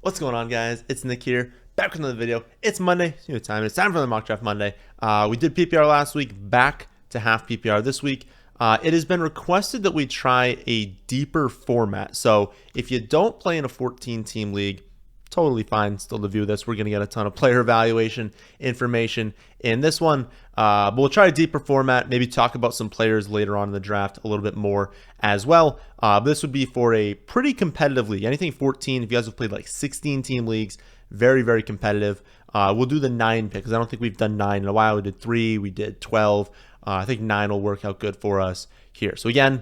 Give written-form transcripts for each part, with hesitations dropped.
What's going on, guys? It's Nick here, back with another video. It's Monday, you know time. It's time for the mock draft Monday. We did PPR last week, back to half PPR this week. It has been requested that we try a deeper format. So if you don't play in a 14-team league, totally fine still to view this. We're going to get a ton of player evaluation information in this one, but we'll try a deeper format, maybe talk about some players later on in the draft a little bit more as well. This would be for a pretty competitive league, anything 14. If you guys have played like 16-team leagues, very, very competitive. We'll do the 9 pick because I don't think we've done 9 in a while. We did 3, we did 12. I think 9 will work out good for us here. So again,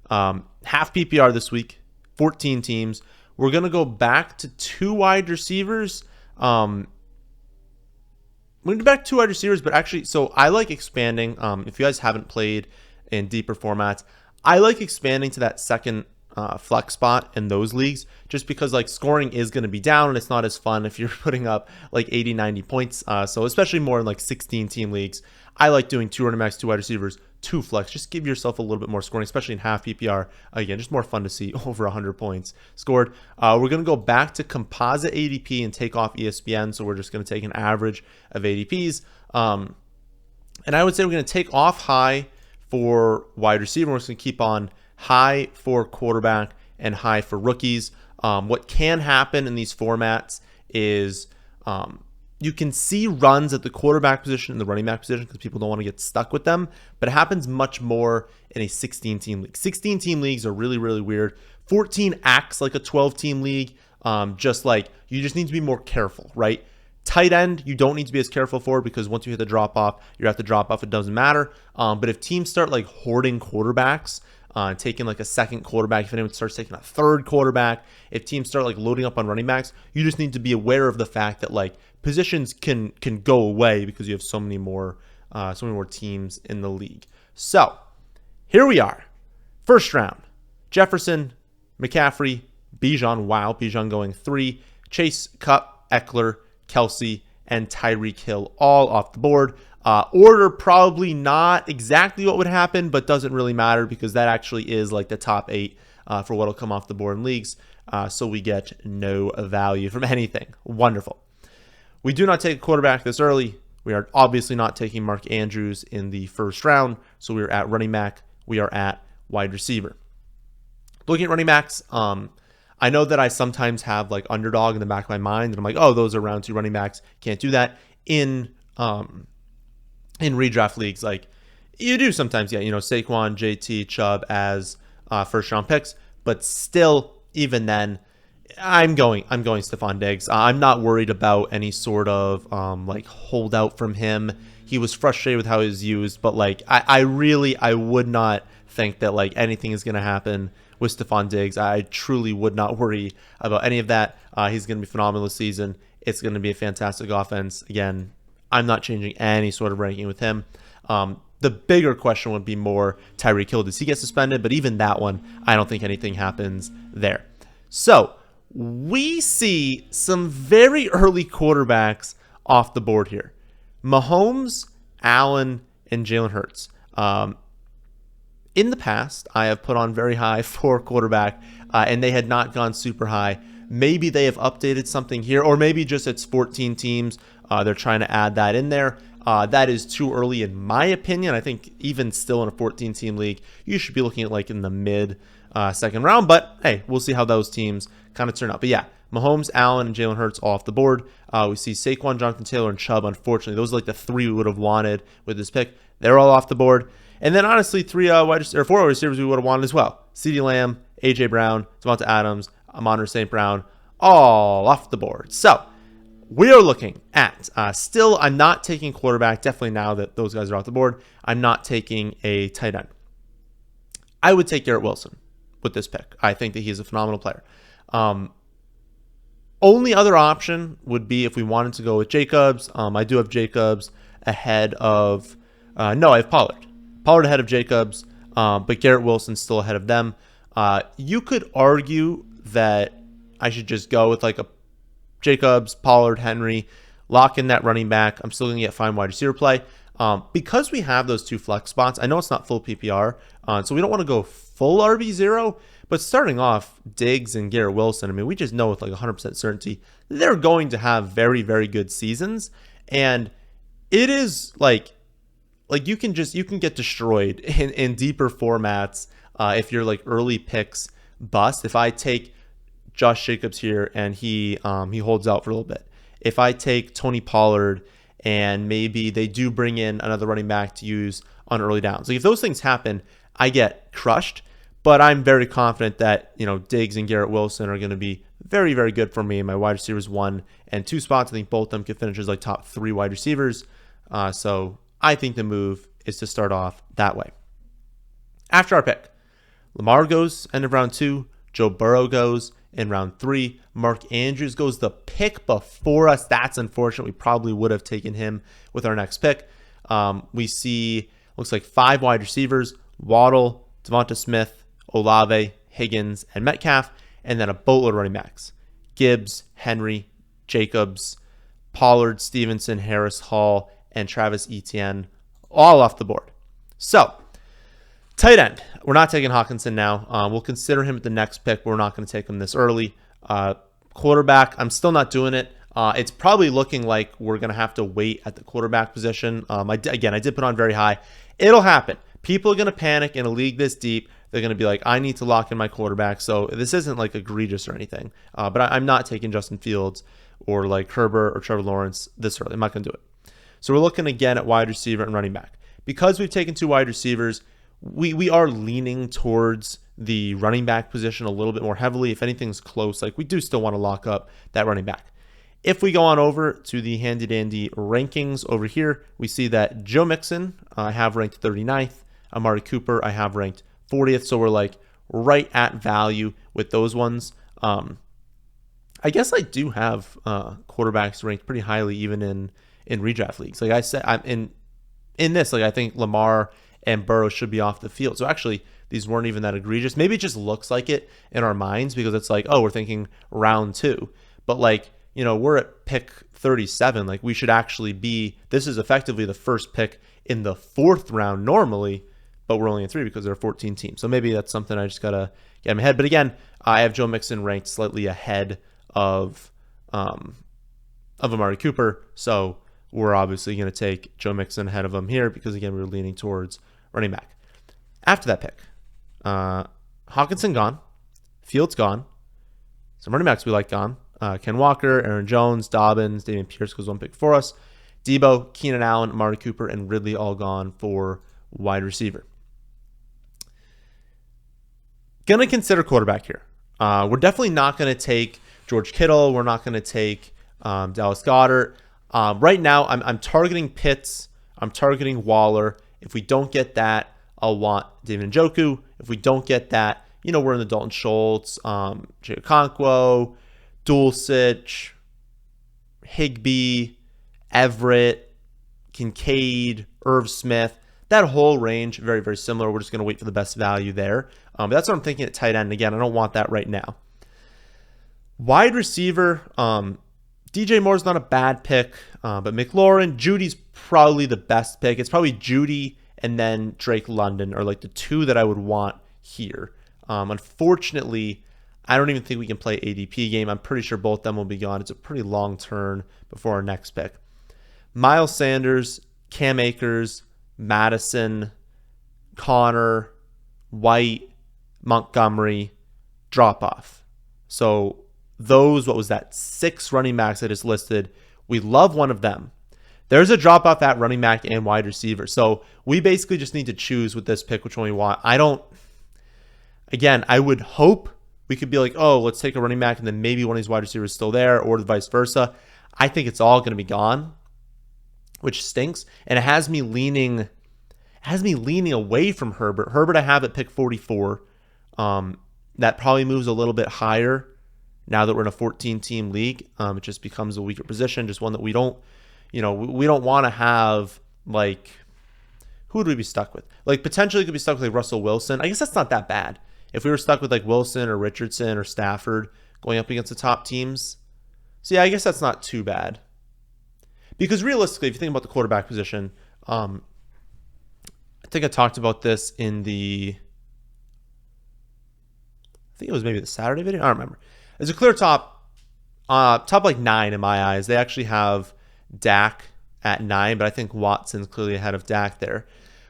half PPR this week, 14 teams. We're going to go back to 2 wide receivers. We're going to go back to 2 wide receivers, but actually, so I like expanding. If you guys haven't played in deeper formats, I like expanding to that second flex spot in those leagues, just because like scoring is going to be down and it's not as fun if you're putting up like 80, 90 points. So especially more in like 16 team leagues, I like doing 2 running backs, 2 wide receivers, 2 flex. Just give yourself a little bit more scoring, especially in half PPR. Again, just more fun to see over 100 points scored. We're going to go back to composite ADP and take off ESPN. So we're just going to take an average of ADPs. And I would say we're going to take off high for wide receiver. We're just going to keep on high for quarterback and high for rookies. What can happen in these formats is you can see runs at the quarterback position and the running back position because people don't want to get stuck with them, but it happens much more in a 16-team league. 16-team leagues are really, really weird. 14 acts like a 12-team league. Just like you just need to be more careful, right? Tight end, you don't need to be as careful for because once you hit the drop off, you have to drop off. It doesn't matter. But if teams start like hoarding quarterbacks, taking like a second quarterback, if anyone starts taking a third quarterback, if teams start like loading up on running backs, you just need to be aware of the fact that like positions can go away because you have so many more teams in the league. So here we are, first round: Jefferson, McCaffrey, Bijan. Wow, Bijan going 3. Chase, Cup, Eckler, Kelsey, and Tyreek Hill all off the board. Order probably not exactly what would happen, but doesn't really matter because that actually is like the top 8 for what will come off the board in leagues. So we get no value from anything. Wonderful. We do not take a quarterback this early. We are obviously not taking Mark Andrews in the first round. So we are at running back. We are at wide receiver. Looking at running backs, I know that I sometimes have like Underdog in the back of my mind, and I'm like, oh, those are round 2 running backs. Can't do that in redraft leagues. Like you do sometimes get, Saquon, JT, Chubb as first round picks, but still, even then, I'm going Stephon Diggs. I'm not worried about any sort of like holdout from him. He was frustrated with how he was used, but like I would not think that like anything is going to happen with Stephon Diggs. I truly would not worry about any of that. He's going to be phenomenal this season. It's going to be a fantastic offense. Again, I'm not changing any sort of ranking with him. The bigger question would be more Tyreek Hill. Does he get suspended? But even that one, I don't think anything happens there. So we see some very early quarterbacks off the board here: Mahomes, Allen, and Jalen Hurts. In the past, I have put on very high for quarterback, and they had not gone super high. Maybe they have updated something here, or maybe just it's 14 teams. They're trying to add that in there. That is too early in my opinion. I think even still in a 14-team league, you should be looking at like in the mid second round. But hey, we'll see how those teams kind of turn out. But yeah, Mahomes, Allen, and Jalen Hurts all off the board. We see Saquon, Jonathan Taylor, and Chubb. Unfortunately, those are like the 3 we would have wanted with this pick. They're all off the board. And then honestly, 4 wide receivers we would have wanted as well: CeeDee Lamb, AJ Brown, Devonta Adams, Amon-Ra St. Brown, all off the board. So we are looking at still, I'm not taking quarterback. Definitely now that those guys are off the board, I'm not taking a tight end. I would take Garrett Wilson with this pick. I think that he's a phenomenal player. Only other option would be if we wanted to go with Jacobs. I do have Jacobs ahead of I have Pollard. Pollard ahead of Jacobs, but Garrett Wilson's still ahead of them. You could argue that I should just go with like a Jacobs, Pollard, Henry, lock in that running back. I'm still going to get fine wide receiver play. Because we have those 2 flex spots, I know it's not full PPR, so we don't want to go full RB0, But starting off, Diggs and Garrett Wilson, I mean, we just know with like 100% certainty they're going to have very, very good seasons. And it is like you can get destroyed in deeper formats if you're like early picks bust. If I take Josh Jacobs here and he holds out for a little bit. If I take Tony Pollard and maybe they do bring in another running back to use on early downs, like if those things happen, I get crushed. But I'm very confident that Diggs and Garrett Wilson are going to be very, very good for me in my wide receivers 1 and 2 spots. I think both of them could finish as like top 3 wide receivers. So I think the move is to start off that way. After our pick, Lamar goes end of round 2. Joe Burrow goes in round 3. Mark Andrews goes the pick before us. That's unfortunate. We probably would have taken him with our next pick. We see, looks like 5 wide receivers: Waddle, Devonta Smith, Olave, Higgins, and Metcalf, and then a boatload of running backs: Gibbs, Henry, Jacobs, Pollard, Stevenson, Harris, Hall, and Travis Etienne, all off the board. So, tight end, we're not taking Hawkinson now. We'll consider him at the next pick. We're not going to take him this early. Quarterback, I'm still not doing it. It's probably looking like we're going to have to wait at the quarterback position. I did put on very high. It'll happen. People are going to panic in a league this deep. They're going to be like, I need to lock in my quarterback. So this isn't like egregious or anything. But I'm not taking Justin Fields or like Herbert or Trevor Lawrence this early. I'm not going to do it. So we're looking again at wide receiver and running back. Because we've taken 2 wide receivers, we are leaning towards the running back position a little bit more heavily. If anything's close, like we do still want to lock up that running back. If we go on over to the handy dandy rankings over here, we see that Joe Mixon I have ranked 39th. Amari Cooper I have ranked 40th. So we're like right at value with those ones. I guess I do have quarterbacks ranked pretty highly even in redraft leagues. Like I said, I'm in this, like I think Lamar and Burrow should be off the field. So actually, these weren't even that egregious. Maybe it just looks like it in our minds because it's like, oh, we're thinking round 2. But like, we're at pick 37. Like we should actually be, this is effectively the first pick in the 4th round normally, but we're only in 3 because there are 14 teams. So maybe that's something I just got to get in my head. But again, I have Joe Mixon ranked slightly ahead of Amari Cooper. So we're obviously going to take Joe Mixon ahead of him here because, again, we're leaning towards running back. After that pick, Hawkinson gone, Fields gone, some running backs we like gone. Ken Walker, Aaron Jones, Dobbins, Damian Pierce goes 1 pick for us. Debo, Keenan Allen, Amari Cooper, and Ridley all gone for wide receiver. Going to consider quarterback here. We're definitely not going to take George Kittle. We're not going to take Dallas Goedert. Right now, I'm targeting Pitts. I'm targeting Waller. If we don't get that, I'll want David Njoku. If we don't get that, we're in the Dalton Schultz, Jay Okonkwo, Dulcich, Higbee, Everett, Kincaid, Irv Smith. That whole range, very, very similar. We're just going to wait for the best value there. But that's what I'm thinking at tight end. Again, I don't want that right now. Wide receiver, DJ Moore's not a bad pick, but McLaurin, Judy's probably the best pick. It's probably Judy and then Drake London are like the 2 that I would want here. Unfortunately, I don't even think we can play ADP game. I'm pretty sure both of them will be gone. It's a pretty long turn before our next pick. Miles Sanders, Cam Akers, Madison, Connor, White, Montgomery, drop off. So those, 6 running backs I just listed. We love one of them. There's a drop off at running back and wide receiver. So we basically just need to choose with this pick which one we want. I would hope we could be like, oh, let's take a running back and then maybe one of these wide receivers is still there or vice versa. I think it's all going to be gone, which stinks. And it has me leaning away from Herbert. Herbert I have at pick 44. That probably moves a little bit higher now that we're in a 14-team league. It just becomes a weaker position, just one that we don't want to have. Like, who would we be stuck with? Like, potentially could be stuck with like Russell Wilson. I guess that's not that bad. If we were stuck with like Wilson or Richardson or Stafford going up against the top teams. So yeah, I guess that's not too bad. Because realistically, if you think about the quarterback position, I think I talked about this in the think it was maybe the Saturday video. I don't remember. It's a clear top like 9 in my eyes. They actually have Dak at 9, but I think Watson's clearly ahead of Dak there.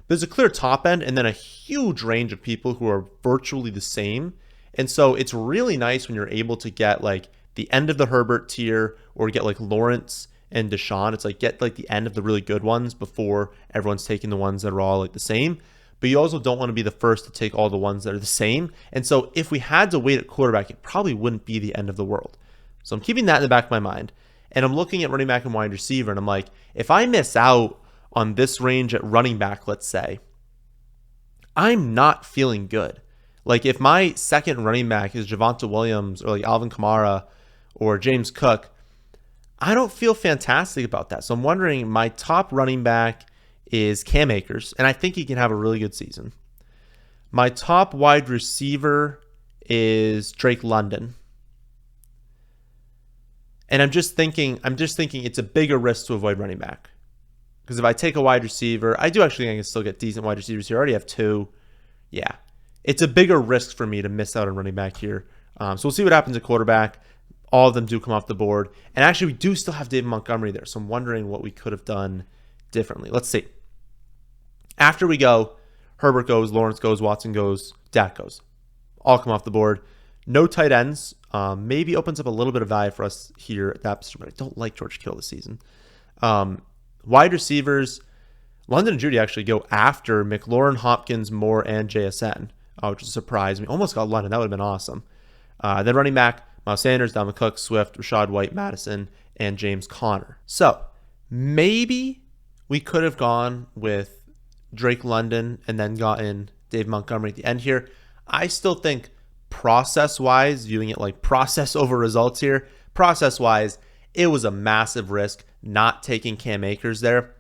There's a clear top end and then a huge range of people who are virtually the same. And so it's really nice when you're able to get like the end of the Herbert tier or get like Lawrence and Deshaun. It's like get like the end of the really good ones before everyone's taking the ones that are all like the same. But you also don't want to be the first to take all the ones that are the same. And so if we had to wait at quarterback, it probably wouldn't be the end of the world. So I'm keeping that in the back of my mind. And I'm looking at running back and wide receiver, and I'm like, if I miss out on this range at running back, let's say, I'm not feeling good. Like if my second running back is Javonte Williams or like Alvin Kamara or James Cook, I don't feel fantastic about that. So I'm wondering, my top running back is Cam Akers, and I think he can have a really good season. My top wide receiver is Drake London. And I'm just thinking it's a bigger risk to avoid running back. Because if I take a wide receiver, I do actually think I can still get decent wide receivers here. I already have 2. Yeah. It's a bigger risk for me to miss out on running back here. So we'll see what happens at quarterback. All of them do come off the board. And actually, we do still have David Montgomery there. So I'm wondering what we could have done differently. Let's see. After we go, Herbert goes, Lawrence goes, Watson goes, Dak goes. All come off the board. No tight ends. Maybe opens up a little bit of value for us here at that position, but I don't like George Kittle this season. Wide receivers, London and Judy actually go after McLaurin, Hopkins, Moore, and JSN, which is a surprise. We almost got London. That would have been awesome. Then running back, Miles Sanders, Dalvin Cook, Swift, Rashad White, Madison, and James Conner. So maybe we could have gone with Drake London and then gotten Dave Montgomery at the end here. I still think process-wise, viewing it like process over results here, process-wise, it was a massive risk not taking Cam Akers there.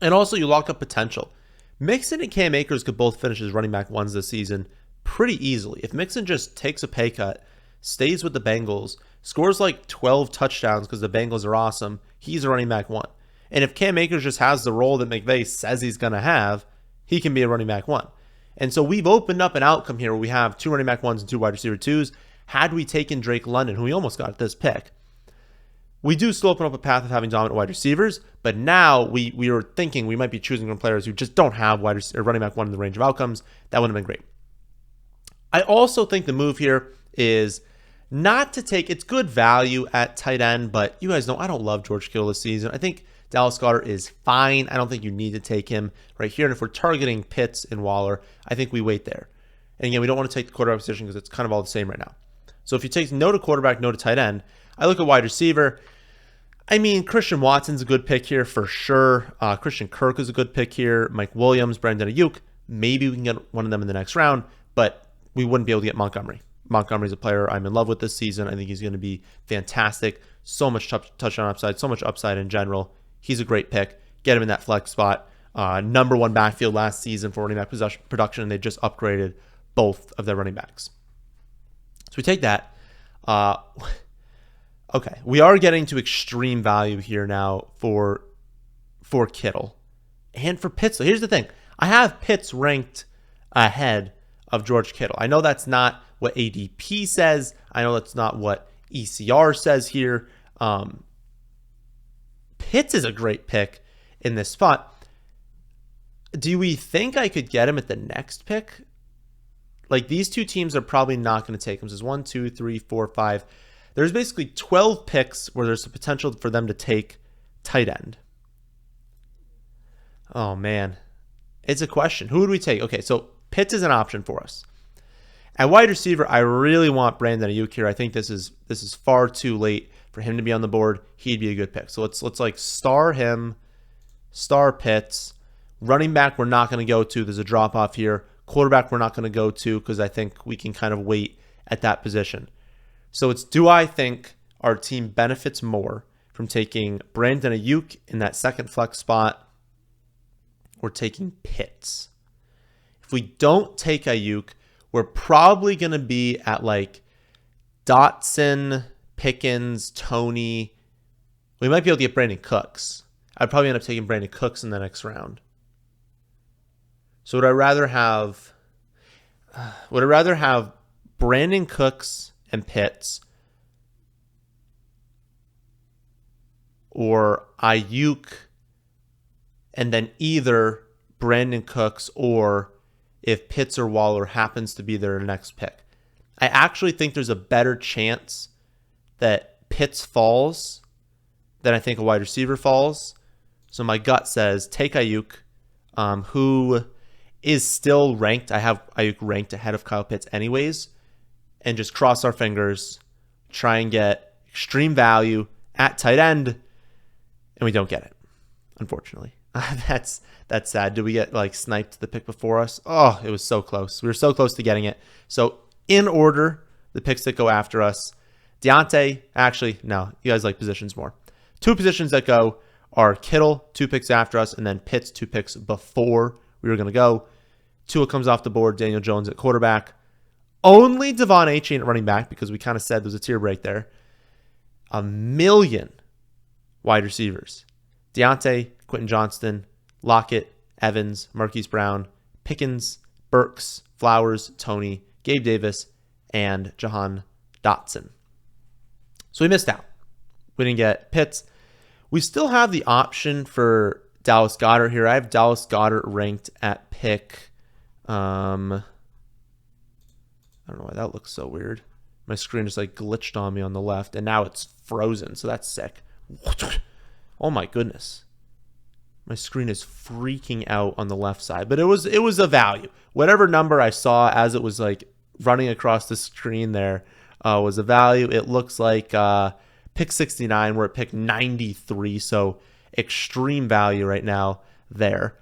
And also, you lock up potential. Mixon and Cam Akers could both finish as running back 1s this season pretty easily. If Mixon just takes a pay cut, stays with the Bengals, scores like 12 touchdowns because the Bengals are awesome, he's a running back 1. And if Cam Akers just has the role that McVay says he's going to have, he can be a running back 1. And so we've opened up an outcome here where we have 2 running back 1s and 2 wide receiver 2s. Had we taken Drake London, who we almost got at this pick, we do still open up a path of having dominant wide receivers, but now we are thinking we might be choosing from players who just don't have running back 1 in the range of outcomes. That would have been great. I also think the move here is not to take, it's good value at tight end, but you guys know I don't love George Kittle this season. I think Dallas Goedert is fine. I don't think you need to take him right here. And if we're targeting Pitts and Waller, I think we wait there. And again, we don't want to take the quarterback position because it's kind of all the same right now. So if you take no to quarterback, no to tight end, I look at wide receiver. I mean, Christian Watson's a good pick here for sure. Christian Kirk is a good pick here. Mike Williams, Brandon Ayuk. Maybe we can get one of them in the next round, but we wouldn't be able to get Montgomery. Montgomery's a player I'm in love with this season. I think he's going to be fantastic. So much touchdown upside, so much upside in general. He's a great pick. Get him in that flex spot. Number 1 backfield last season for running back production, and they just upgraded both of their running backs. So we take that. Okay, we are getting to extreme value here now for Kittle and for Pitts. So here's the thing. I have Pitts ranked ahead of George Kittle. I know that's not what ADP says. I know that's not what ECR says here. Pitts is a great pick in this spot. Do we think I could get him at the next pick? Like, these 2 teams are probably not going to take him. This is 1, 2, 3, 4, 5. There's basically 12 picks where there's a potential for them to take tight end. Oh, man. It's a question. Who would we take? Okay, so Pitts is an option for us. At wide receiver, I really want Brandon Ayuk here. I think this is far too late for him to be on the board. He'd be a good pick. So let's like star him, star Pitts. Running back, we're not going to go to. There's a drop off here. Quarterback, we're not going to go to because I think we can kind of wait at that position. So it's, do I think our team benefits more from taking Brandon Ayuk in that second flex spot or taking Pitts? If we don't take Ayuk, we're probably going to be at like Dotson, Pickens, Tony. We might be able to get Brandon Cooks. I'd probably end up taking Brandon Cooks in the next round. So would I rather have Brandon Cooks and Pitts, or Ayuk, and then either Brandon Cooks or if Pitts or Waller happens to be their next pick. I actually think there's a better chance that Pitts falls than I think a wide receiver falls. So my gut says take Ayuk, who is still ranked. I have Ayuk ranked ahead of Kyle Pitts anyways, and just cross our fingers, try and get extreme value at tight end, and we don't get it, unfortunately. That's sad. Did we get like sniped the pick before us? Oh, it was so close. We were so close to getting it. So in order, the picks that go after us, Deontay, actually, no, you guys like positions more. 2 positions that go are Kittle, 2 picks after us, and then Pitts, 2 picks before we were going to go. Tua comes off the board, Daniel Jones at quarterback. Only Devon Achane at running back, because we kind of said there's a tier break there. 1,000,000 wide receivers. Deontay, Quentin Johnston, Lockett, Evans, Marquise Brown, Pickens, Burks, Flowers, Tony, Gabe Davis, and Jahan Dotson. So we missed out. We didn't get Pitts. We still have the option for Dallas Goedert here. I have Dallas Goedert ranked at pick. I don't know why that looks so weird. My screen just like glitched on me on the left, and now it's frozen, so that's sick. Oh my goodness. My screen is freaking out on the left side, but it was a value. Whatever number I saw as it was like running across the screen there was a value. It looks like pick 69. We're at pick 93, so extreme value right now there.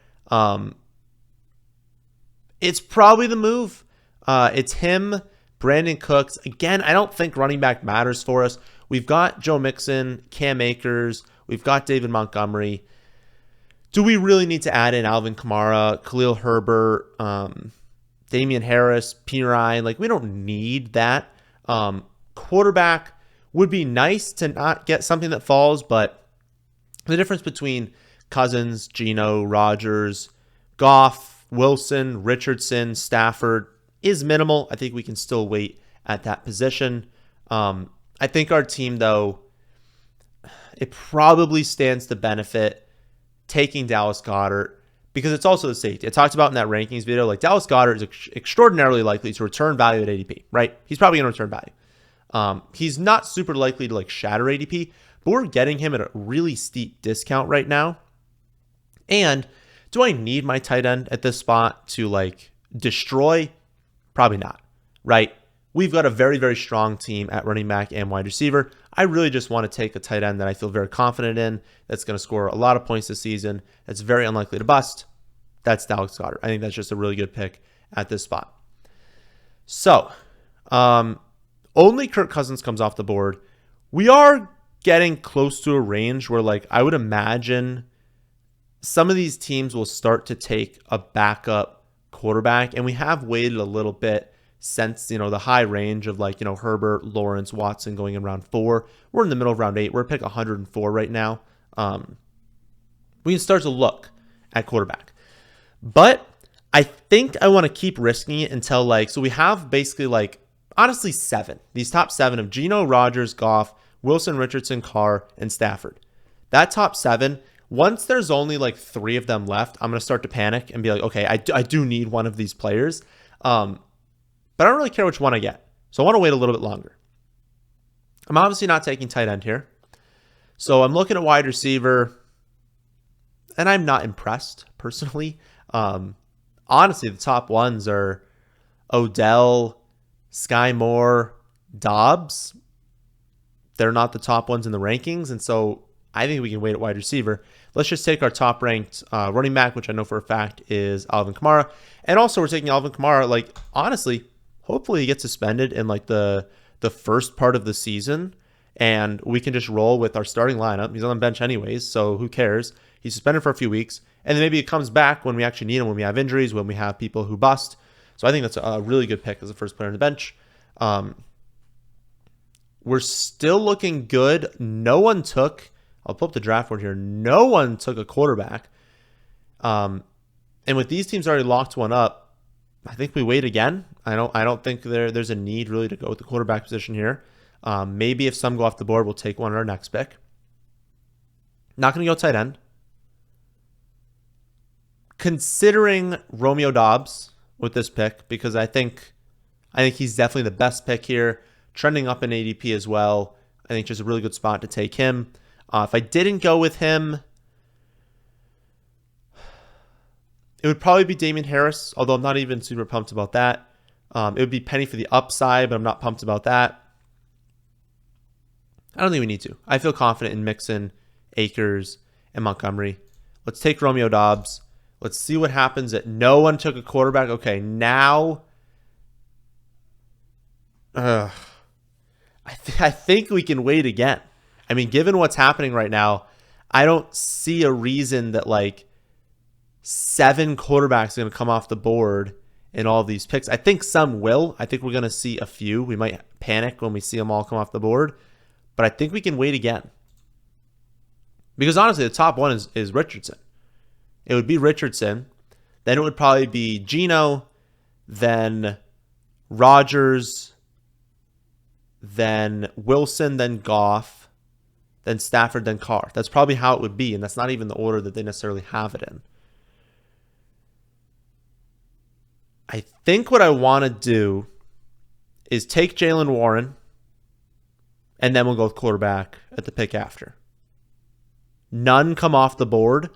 It's probably the move. It's him, Brandon Cooks. Again, I don't think running back matters for us. We've got Joe Mixon, Cam Akers. We've got David Montgomery. Do we really need to add in Alvin Kamara, Khalil Herbert, Damian Harris, Pirine? Like, we don't need that. Quarterback would be nice to not get something that falls, but the difference between Cousins, Geno, Rodgers, Goff, Wilson, Richardson, Stafford is minimal. I think we can still wait at that position. I think our team, though, it probably stands to benefit taking Dallas Goedert because it's also the safety. I talked about in that rankings video, like Dallas Goedert is extraordinarily likely to return value at ADP, right? He's probably going to return value. He's not super likely to like shatter ADP, but we're getting him at a really steep discount right now. And do I need my tight end at this spot to like destroy? Probably not, right? We've got a very, very strong team at running back and wide receiver. I really just want to take a tight end that I feel very confident in, that's going to score a lot of points this season, that's very unlikely to bust. That's Dallas Goedert. I think that's just a really good pick at this spot. So, only Kirk Cousins comes off the board. We are getting close to a range where, like, I would imagine some of these teams will start to take a backup quarterback, and we have waited a little bit since, the high range of like, Herbert, Lawrence, Watson going in round 4. We're in the middle of round 8. We're at pick 104 right now. We can start to look at quarterback. But I think I want to keep risking it until so we have basically honestly 7. These top 7 of Geno, Rodgers, Goff, Wilson, Richardson, Carr, and Stafford. That top 7, once there's only 3 of them left, I'm going to start to panic and be like, okay, I do need one of these players. But I don't really care which one I get. So I want to wait a little bit longer. I'm obviously not taking tight end here. So I'm looking at wide receiver, and I'm not impressed, personally. Honestly, the top ones are Odell, Sky Moore, Dobbs. They're not the top ones in the rankings, and so I think we can wait at wide receiver. Let's just take our top-ranked running back, which I know for a fact is Alvin Kamara. And also we're taking Alvin Kamara, honestly, hopefully he gets suspended in the first part of the season, and we can just roll with our starting lineup. He's on the bench anyways, so who cares? He's suspended for a few weeks, and then maybe it comes back when we actually need him, when we have injuries, when we have people who bust. So I think that's a really good pick as the first player on the bench. We're still looking good. No one took, I'll pull up the draft board here, no one took a quarterback. And with these teams already locked one up, I think we wait again. I don't think there's a need really to go with the quarterback position here. Maybe if some go off the board, we'll take one at our next pick. Not going to go tight end. Considering Romeo Doubs with this pick, because I think he's definitely the best pick here, trending up in ADP as well. I think just a really good spot to take him. If I didn't go with him, it would probably be Damian Harris, although I'm not even super pumped about that. It would be Penny for the upside, but I'm not pumped about that. I don't think we need to. I feel confident in Mixon, Akers, and Montgomery. Let's take Romeo Doubs. Let's see what happens that no one took a quarterback. Okay, now I think we can wait again. I mean, given what's happening right now, I don't see a reason that like 7 quarterbacks are going to come off the board in all of these picks. I think some will. I think we're going to see a few. We might panic when we see them all come off the board, but I think we can wait again. Because honestly, the top one is Richardson. It would be Richardson. Then it would probably be Geno, then Rodgers, then Wilson, then Goff, then Stafford, then Carr. That's probably how it would be, and that's not even the order that they necessarily have it in. I think what I want to do is take Jaylen Warren, and then we'll go with quarterback at the pick after. None come off the board.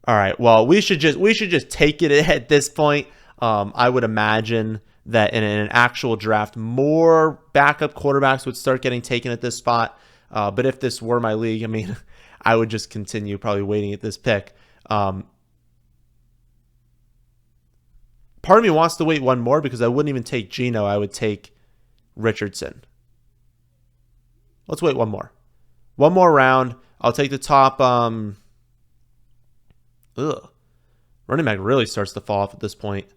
All right. Well, we should just take it at this point. I would imagine that in an actual draft, more backup quarterbacks would start getting taken at this spot. But if this were my league, I mean, I would just continue probably waiting at this pick. Part of me wants to wait one more because I wouldn't even take Geno. I would take Richardson. Let's wait one more. One more round. I'll take the top. Running back really starts to fall off at this point.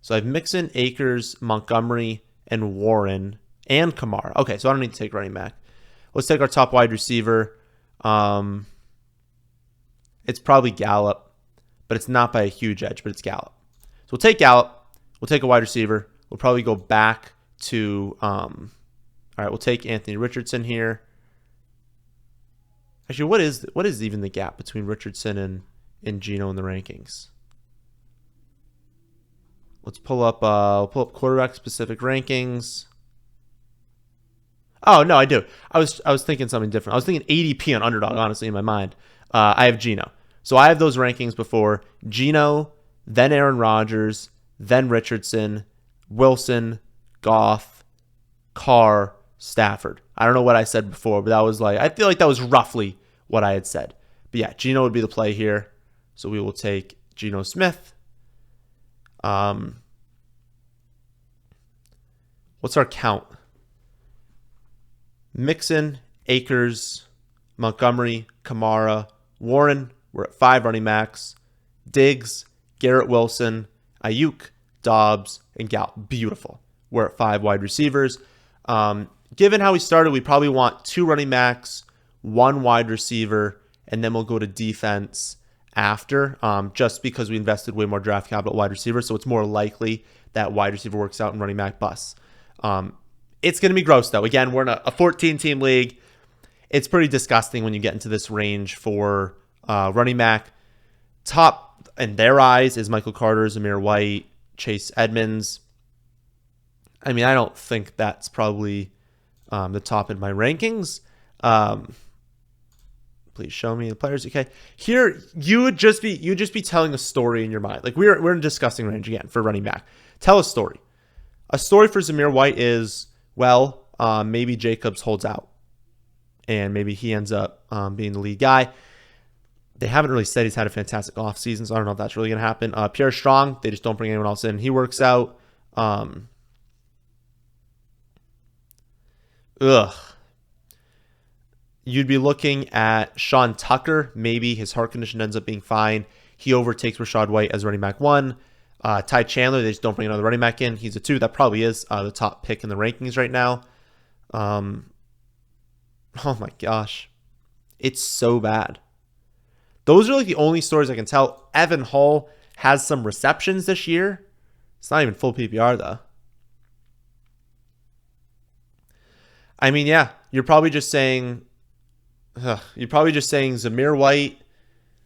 So I have Mixon, Akers, Montgomery, and Warren, and Kamara. Okay, so I don't need to take running back. Let's take our top wide receiver. It's probably Gallup, but it's not by a huge edge, but it's Gallup. So we'll take Gallup. We'll take a wide receiver. We'll probably go back to, all right, we'll take Anthony Richardson here. Actually, what is even the gap between Richardson and Geno in the rankings? Let's pull up quarterback specific rankings. Oh no, I do. I was thinking something different. I was thinking ADP on Underdog, honestly, in my mind. I have Geno. So I have those rankings before. Geno, then Aaron Rodgers, then Richardson, Wilson, Goff, Carr, Stafford. I don't know what I said before, but that was like, I feel like that was roughly what I had said. But yeah, Geno would be the play here. So we will take Geno Smith. What's our count? Mixon, Akers, Montgomery, Kamara, Warren. We're at 5 running backs. Diggs, Garrett Wilson, Ayuk, Dobbs, and Gallup. Beautiful. We're at 5 wide receivers. Given how we started, we probably want 2 running backs, 1 wide receiver, and then we'll go to defense after, just because we invested way more draft capital at wide receiver, so it's more likely that wide receiver works out and running back busts. It's going to be gross, though. Again, we're in a 14-team league. It's pretty disgusting when you get into this range for running back. Top, in their eyes, is Michael Carter, Zamir White, Chase Edmonds. I mean, I don't think that's probably the top in my rankings. Please show me the players. Okay, here you would just be telling a story in your mind. Like we're in a disgusting range again for running back. Tell a story. A story for Zamir White is, well, maybe Jacobs holds out, and maybe he ends up being the lead guy. They haven't really said he's had a fantastic offseason, so I don't know if that's really going to happen. Pierre Strong, they just don't bring anyone else in. He works out. You'd be looking at Sean Tucker. Maybe his heart condition ends up being fine. He overtakes Rachaad White as running back 1. Ty Chandler, they just don't bring another running back in. He's a 2. That probably is the top pick in the rankings right now. Oh my gosh. It's so bad. Those are like the only stories I can tell. Evan Hull has some receptions this year. It's not even full PPR though. I mean, yeah, you're probably just saying Zamir White,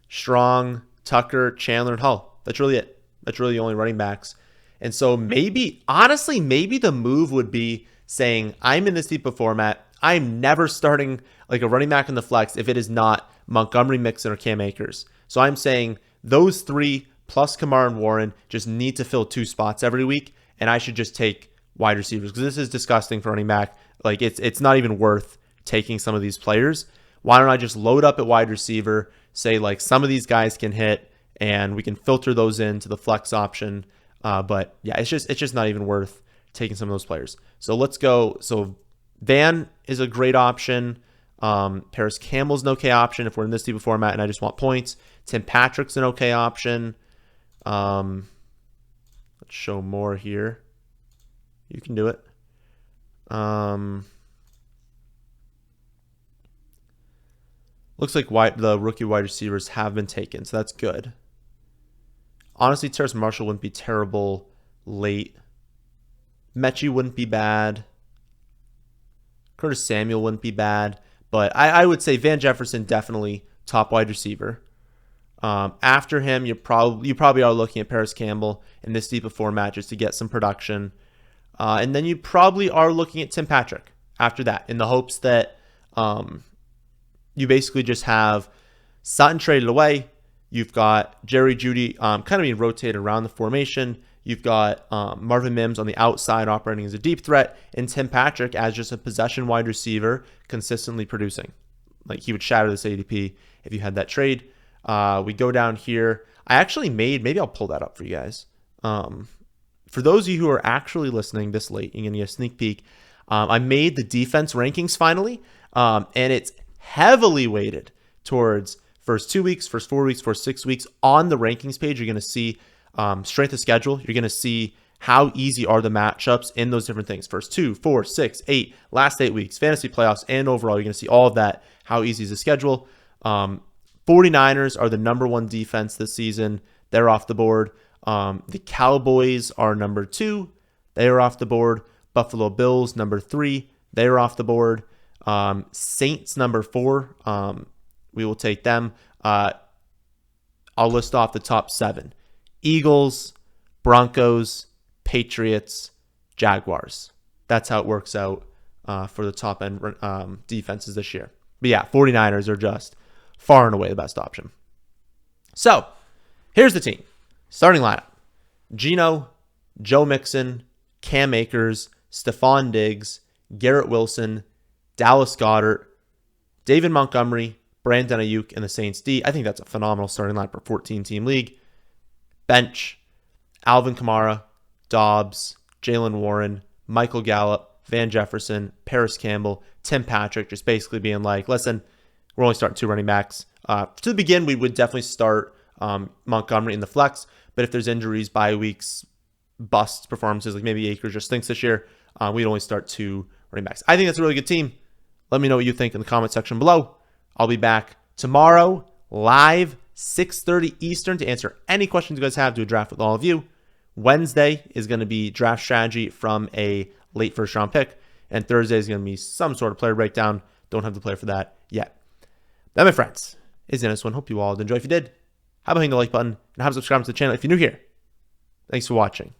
Strong, Tucker, Chandler, and Hull. That's really it. That's really the only running backs. And so maybe, honestly, maybe the move would be saying, I'm in this deep of format. I'm never starting like a running back in the flex if it is not Montgomery, Mixon, or Cam Akers. So I'm saying those three plus Kamara and Warren just need to fill 2 spots every week, and I should just take wide receivers because this is disgusting for running back. Like it's not even worth taking some of these players. Why don't I just load up at wide receiver, say like some of these guys can hit, and we can filter those into the flex option. But yeah, it's just not even worth taking some of those players. So let's go. So Van is a great option. Paris Campbell's an okay option if we're in this deep of format and I just want points. Tim Patrick's an okay option. Let's show more here. You can do it. Looks like the rookie wide receivers have been taken, so that's good. Honestly, Terrace Marshall wouldn't be terrible late. Mechie wouldn't be bad. Curtis Samuel wouldn't be bad. But I would say Van Jefferson definitely top wide receiver. After him, you probably are looking at Paris Campbell in this deep of format just to get some production. And then you probably are looking at Tim Patrick after that in the hopes that you basically just have Sutton traded away. You've got Jerry Jeudy kind of being rotated around the formation. You've got Marvin Mims on the outside operating as a deep threat, and Tim Patrick as just a possession wide receiver consistently producing. Like he would shatter this ADP if you had that trade. We go down here. I actually maybe I'll pull that up for you guys. For those of you who are actually listening this late, you're going to get a sneak peek. I made the defense rankings finally, and it's heavily weighted towards first 2 weeks, first 4 weeks, first 6 weeks. On the rankings page, you're going to see strength of schedule. You're going to see how easy are the matchups in those different things. First 2, 4, 6, 8, last 8 weeks, fantasy playoffs, and overall. You're going to see all of that, how easy is the schedule. 49ers are the number 1 defense this season. They're off the board. The Cowboys are number 2. They are off the board. Buffalo Bills, number 3. They are off the board. Saints, number 4. We will take them. I'll list off the top 7. Eagles, Broncos, Patriots, Jaguars. That's how it works out for the top end defenses this year. But yeah, 49ers are just far and away the best option. So here's the team. Starting lineup: Geno, Joe Mixon, Cam Akers, Stephon Diggs, Garrett Wilson, Dallas Goedert, David Montgomery, Brandon Ayuk, and the Saints D. I think that's a phenomenal starting lineup for a 14-team league. Bench: Alvin Kamara, Dobbs, Jalen Warren, Michael Gallup, Van Jefferson, Paris Campbell, Tim Patrick, just basically being like, listen, we're only starting 2 running backs. To begin, we would definitely start Montgomery in the flex, but if there's injuries, bye weeks, busts, performances, like maybe Akers just thinks this year, we'd only start 2 running backs. I think that's a really good team. Let me know what you think in the comment section below. I'll be back tomorrow, live, 6:30 Eastern, to answer any questions you guys have to a draft with all of you. Wednesday is going to be draft strategy from a late first round pick, and Thursday is going to be some sort of player breakdown. Don't have the player for that yet. That, my friends, is this one. Hope you all enjoyed. If you did, how about hitting the like button and how about subscribing to the channel if you're new here. Thanks for watching.